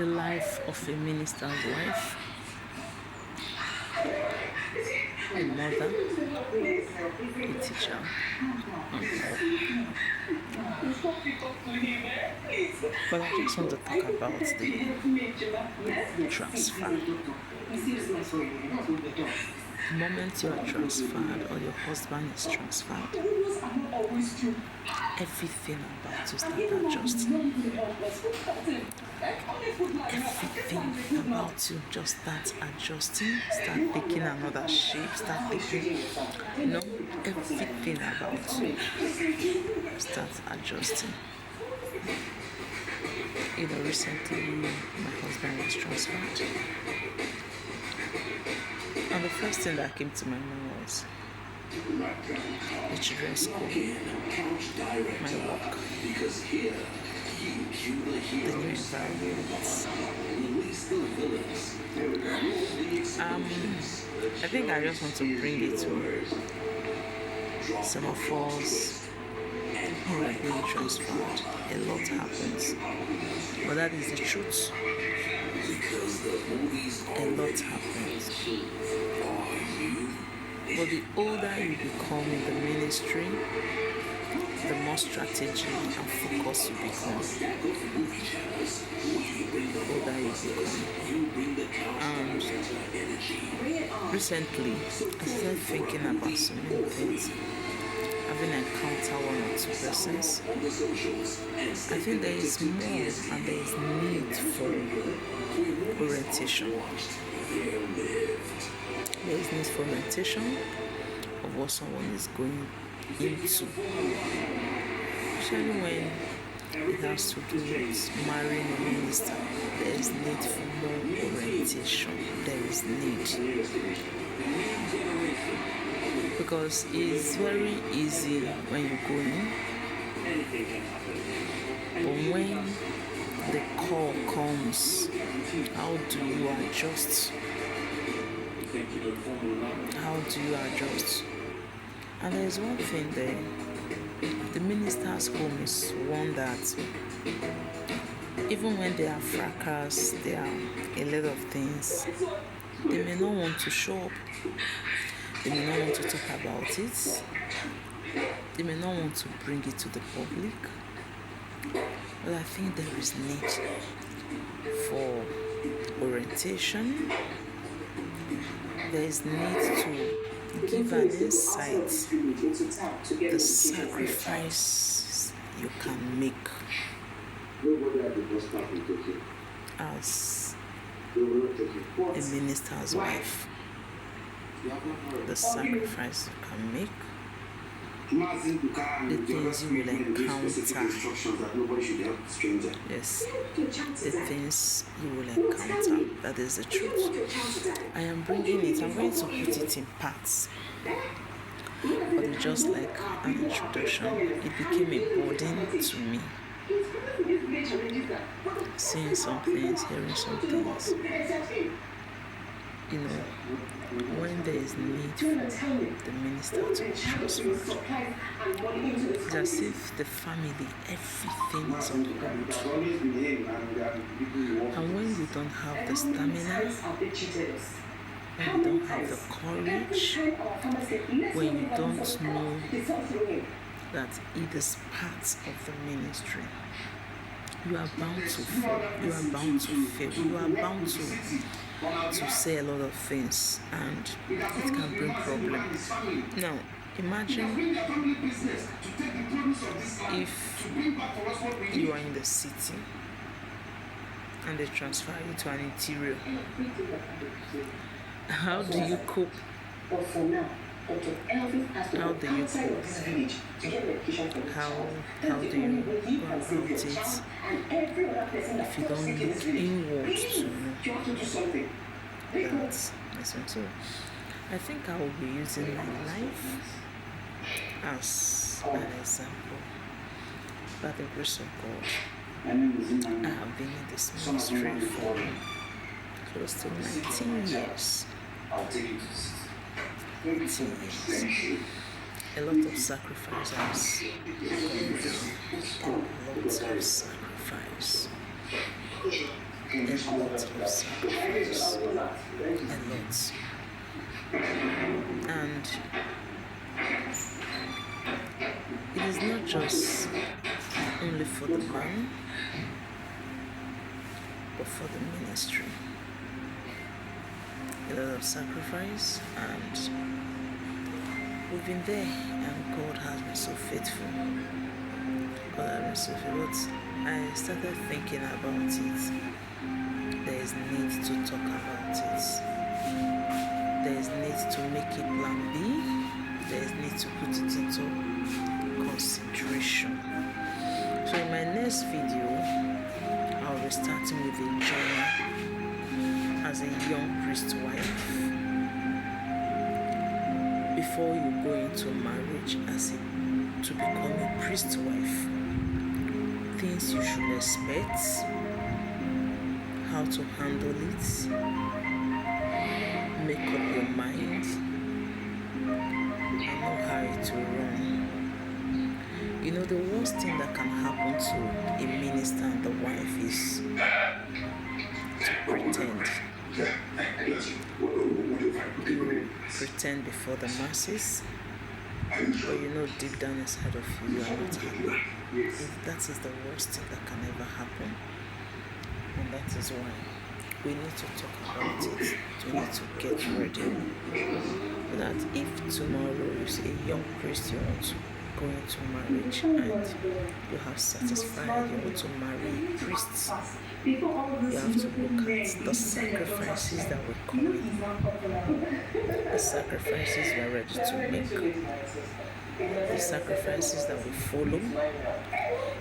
The life of a minister's wife, a mother, a teacher. But I just want to talk about the transfer. The moment you are transferred or your husband is transferred, everything about you start adjusting. Everything about you just starts adjusting, start taking another shape, start taking, everything about you starts adjusting. Recently my husband was transferred, and the first thing that came to my mind was the children's school, my work, the new environment. I think I just want to bring it to some of us who are being transferred. A lot happens, but that is the truth. A lot happens. But the older you become in the ministry, the more strategy and focus you become. The older you become. And recently, I started thinking about so many things. Having encountered one or two persons, I think there is more and there is need for orientation. There is need for orientation of what someone is going into, especially when it has to do with marrying a minister. There is need for more orientation. There is need. Because it's very easy when you go in, but when the call comes, how do you adjust? How do you adjust? And there's one thing there. The minister's home is one that, even when there are fracas, there are a lot of things, they may not want to show up. They may not want to talk about it. They may not want to bring it to the public. But I think there is need for orientation. There is need to give an insight, the sacrifices you can make as a minister's wife. The sacrifice you can make, the things you will encounter. Yes, the things you will encounter. That is the truth. I am bringing it, I'm going to put it in parts. But it's just like an introduction. It became a burden to me. Seeing some things, hearing some things. When there is need for the minister to be transferred, it's as if the family, everything is on hold. And when you don't have the stamina, when you don't have the courage, when you don't know that it is part of the ministry, you are bound to fall, you are bound to fail, you are bound to say a lot of things, and it can bring problems. Now, imagine if you are in the city and they transfer you to an interior. How do you cope? How do you cope? How do you go about it if you don't look inward to know that? So I think I will be using my life as an example. By the grace of God, I have been in this ministry for close to 19 years. 18 years. A lot of sacrifices. A lot of sacrifice. a lot of sacrifice, a lot. And it is not just only for the man, but for the ministry. A lot of sacrifice, and we've been there, and God has been so faithful. God has been so faithful. But I started thinking about it. There is need to talk about it. There is need to make it plan B. There is need to put it into consideration. So in my next video, I'll be starting with a journey as a young priest wife. Before you go into marriage to become a priest wife, things you should expect, how to handle it, make up your mind, and know how it will run. You know, the worst thing that can happen to a minister and the wife is to pretend. You pretend before the masses, but you know deep down inside of you are not happy. That is the worst thing that can ever happen. And that is why we need to talk about it. We need to get ready. So that if tomorrow you see a young priest you want to go into marriage and you have satisfied, you want to marry priests, you have to look at the sacrifices that will come in, the sacrifices we are ready to make, the sacrifices that we follow,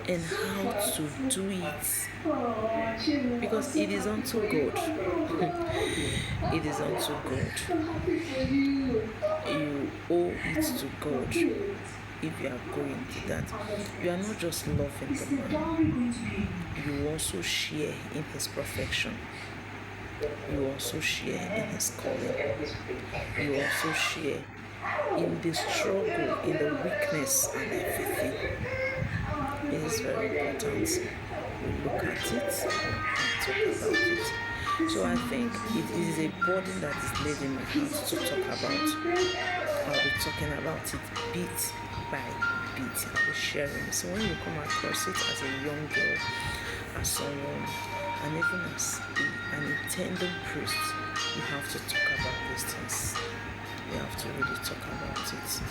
and how to do it, because it is unto God. It is unto God. You owe it to God. If you are going to that, you are not just loving the man, you also share in his perfection. You also share in his calling. You also share in the struggle, in the weakness and everything. It is very important we look at it and talk about it. So I think it is a burden that is laid in my heart to talk about. I'll be talking about it bit by bit. I'll be sharing. So when you come across it as a young girl, as someone, and even as an intending priest, you have to talk about these things. You have to really talk about it.